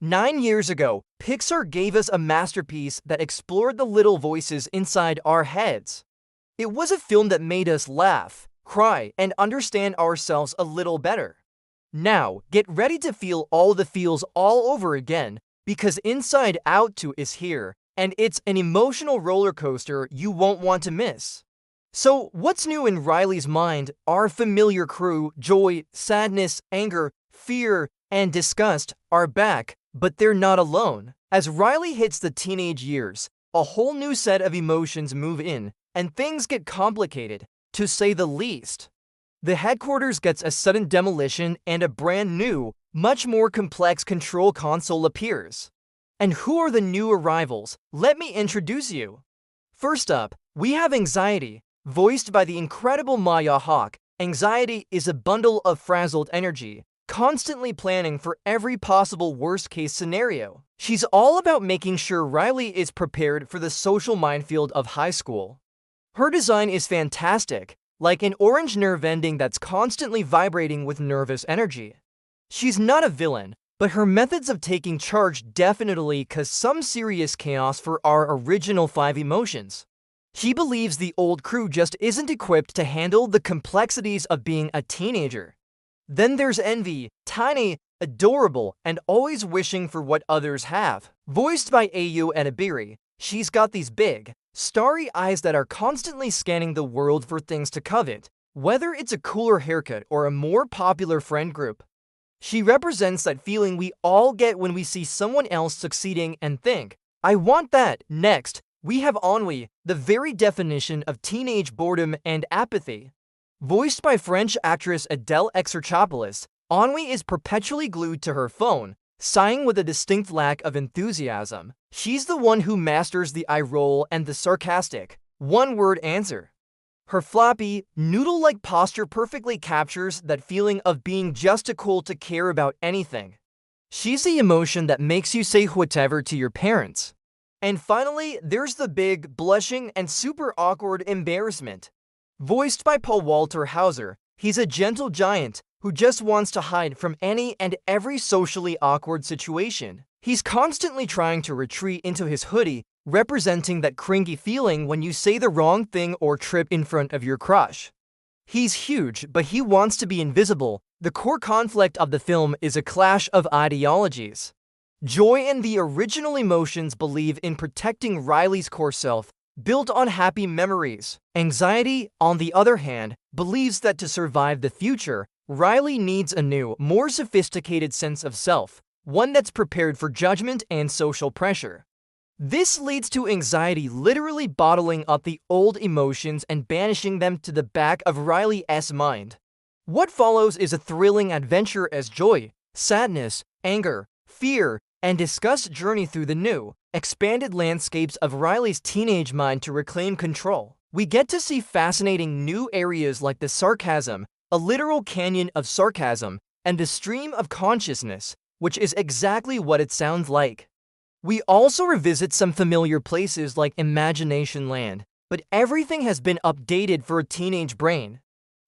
9 years ago, Pixar gave us a masterpiece that explored the little voices inside our heads. It was a film that made us laugh, cry, and understand ourselves a little better. Now, get ready to feel all the feels all over again, because Inside Out 2 is here, and it's an emotional roller coaster you won't want to miss. So, what's new in Riley's mind? Our familiar crew, joy, sadness, anger, fear, and disgust, are back, but they're not alone. As Riley hits the teenage years, a whole new set of emotions move in, and things get complicated, to say the least. The headquarters gets a sudden demolition, and a brand new, much more complex control console appears. And who are the new arrivals? Let me introduce you. First up, we have Anxiety. Voiced by the incredible Maya Hawke, Anxiety is a bundle of frazzled energy, constantly planning for every possible worst-case scenario. She's all about making sure Riley is prepared for the social minefield of high school. Her design is fantastic, like an orange nerve ending that's constantly vibrating with nervous energy. She's not a villain, but her methods of taking charge definitely cause some serious chaos for our original 5 emotions. She believes the old crew just isn't equipped to handle the complexities of being a teenager. Then there's Envy, tiny, adorable, and always wishing for what others have. Voiced by Ayu Edebiri, she's got these big, starry eyes that are constantly scanning the world for things to covet, whether it's a cooler haircut or a more popular friend group. She represents that feeling we all get when we see someone else succeeding and think, I want that. Next, we have Ennui, the very definition of teenage boredom and apathy. Voiced by French actress Adele Exarchopoulos, Ennui is perpetually glued to her phone, sighing with a distinct lack of enthusiasm. She's the one who masters the eye roll and the sarcastic, one-word answer. Her floppy, noodle-like posture perfectly captures that feeling of being just too cool to care about anything. She's the emotion that makes you say whatever to your parents. And finally, there's the big, blushing, and super awkward Embarrassment. Voiced by Paul Walter Hauser, he's a gentle giant who just wants to hide from any and every socially awkward situation. He's constantly trying to retreat into his hoodie, representing that cringy feeling when you say the wrong thing or trip in front of your crush. He's huge, but he wants to be invisible. The core conflict of the film is a clash of ideologies. Joy and the original emotions believe in protecting Riley's core self, built on happy memories. Anxiety, on the other hand, believes that to survive the future, Riley needs a new, more sophisticated sense of self, one that's prepared for judgment and social pressure. This leads to Anxiety literally bottling up the old emotions and banishing them to the back of Riley's mind. What follows is a thrilling adventure as Joy, sadness, anger, fear, and disgust journey through the new, expanded landscapes of Riley's teenage mind to reclaim control. We get to see fascinating new areas like the sarcasm, a literal canyon of sarcasm, and the stream of consciousness, which is exactly what it sounds like. We also revisit some familiar places like Imagination Land, but everything has been updated for a teenage brain.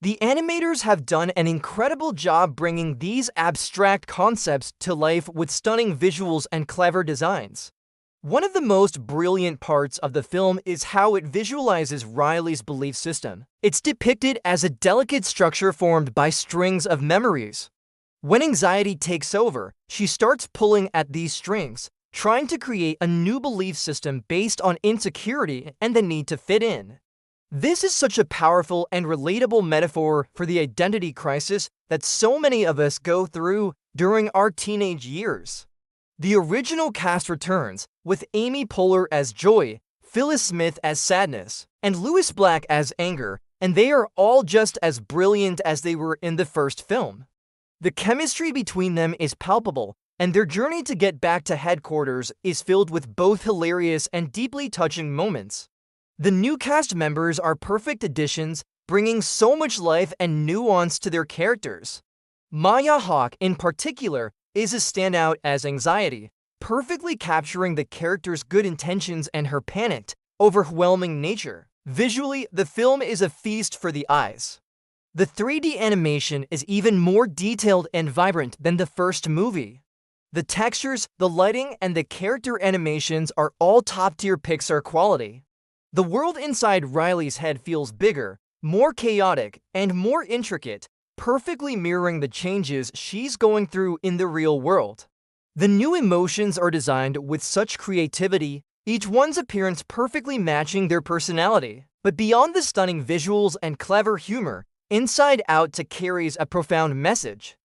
The animators have done an incredible job bringing these abstract concepts to life with stunning visuals and clever designs. One of the most brilliant parts of the film is how it visualizes Riley's belief system. It's depicted as a delicate structure formed by strings of memories. When Anxiety takes over, she starts pulling at these strings, trying to create a new belief system based on insecurity and the need to fit in. This is such a powerful and relatable metaphor for the identity crisis that so many of us go through during our teenage years. The original cast returns, with Amy Poehler as Joy, Phyllis Smith as Sadness, and Louis Black as Anger, and they are all just as brilliant as they were in the first film. The chemistry between them is palpable, and their journey to get back to headquarters is filled with both hilarious and deeply touching moments. The new cast members are perfect additions, bringing so much life and nuance to their characters. Maya Hawke, in particular, is a standout as Anxiety, perfectly capturing the character's good intentions and her panicked, overwhelming nature. Visually, the film is a feast for the eyes. The 3D animation is even more detailed and vibrant than the first movie. The textures, the lighting, and the character animations are all top-tier Pixar quality. The world inside Riley's head feels bigger, more chaotic, and more intricate, perfectly mirroring the changes she's going through in the real world. The new emotions are designed with such creativity, each one's appearance perfectly matching their personality. But beyond the stunning visuals and clever humor, Inside Out carries a profound message.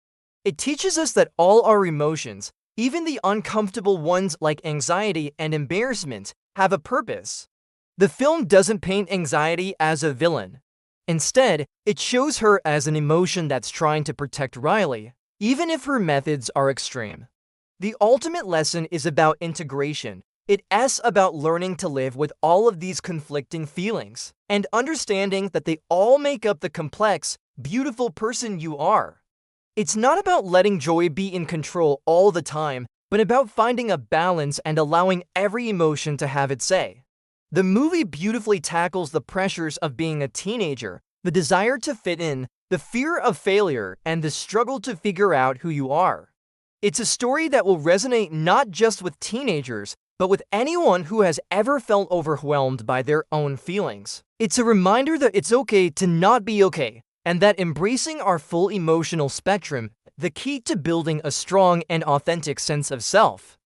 It teaches us that all our emotions, even the uncomfortable ones like anxiety and embarrassment, have a purpose. The film doesn't paint anxiety as a villain. Instead, it shows her as an emotion that's trying to protect Riley, even if her methods are extreme. The ultimate lesson is about integration. It's about learning to live with all of these conflicting feelings and understanding that they all make up the complex, beautiful person you are. It's not about letting joy be in control all the time, but about finding a balance and allowing every emotion to have its say. The movie beautifully tackles the pressures of being a teenager, the desire to fit in, the fear of failure, and the struggle to figure out who you are. It's a story that will resonate not just with teenagers, but with anyone who has ever felt overwhelmed by their own feelings. It's a reminder that it's okay to not be okay, and that embracing our full emotional spectrum is the key to building a strong and authentic sense of self.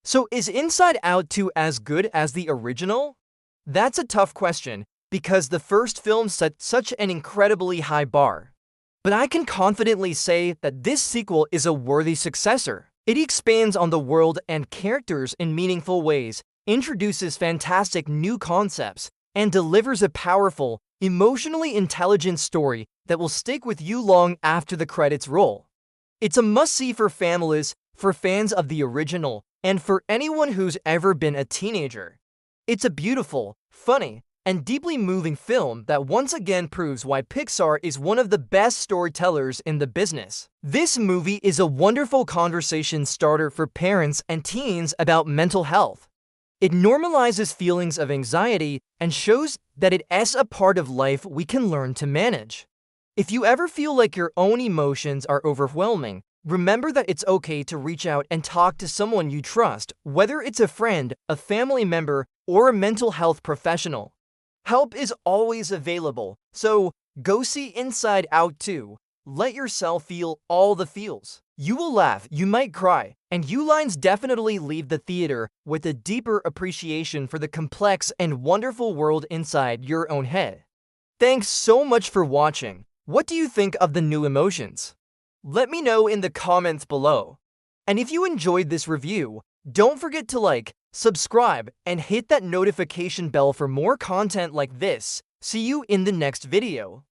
So is Inside Out 2 as good as the original? That's a tough question, because the first film set such an incredibly high bar. But I can confidently say that this sequel is a worthy successor. It expands on the world and characters in meaningful ways, introduces fantastic new concepts, and delivers a powerful, emotionally intelligent story that will stick with you long after the credits roll. It's a must-see for families, for fans of the original, and for anyone who's ever been a teenager. It's a beautiful, funny, and deeply moving film that once again proves why Pixar is one of the best storytellers in the business. This movie is a wonderful conversation starter for parents and teens about mental health. It normalizes feelings of anxiety and shows that it's a part of life we can learn to manage. If you ever feel like your own emotions are overwhelming, remember that it's okay to reach out and talk to someone you trust, whether it's a friend, a family member, or a mental health professional. Help is always available, so go see Inside Out 2. Let yourself feel all the feels. You will laugh, you might cry, and you lines definitely leave the theater with a deeper appreciation for the complex and wonderful world inside your own head. Thanks so much for watching. What do you think of the new emotions? Let me know in the comments below. And if you enjoyed this review, don't forget to like, subscribe, and hit that notification bell for more content like this. See you in the next video.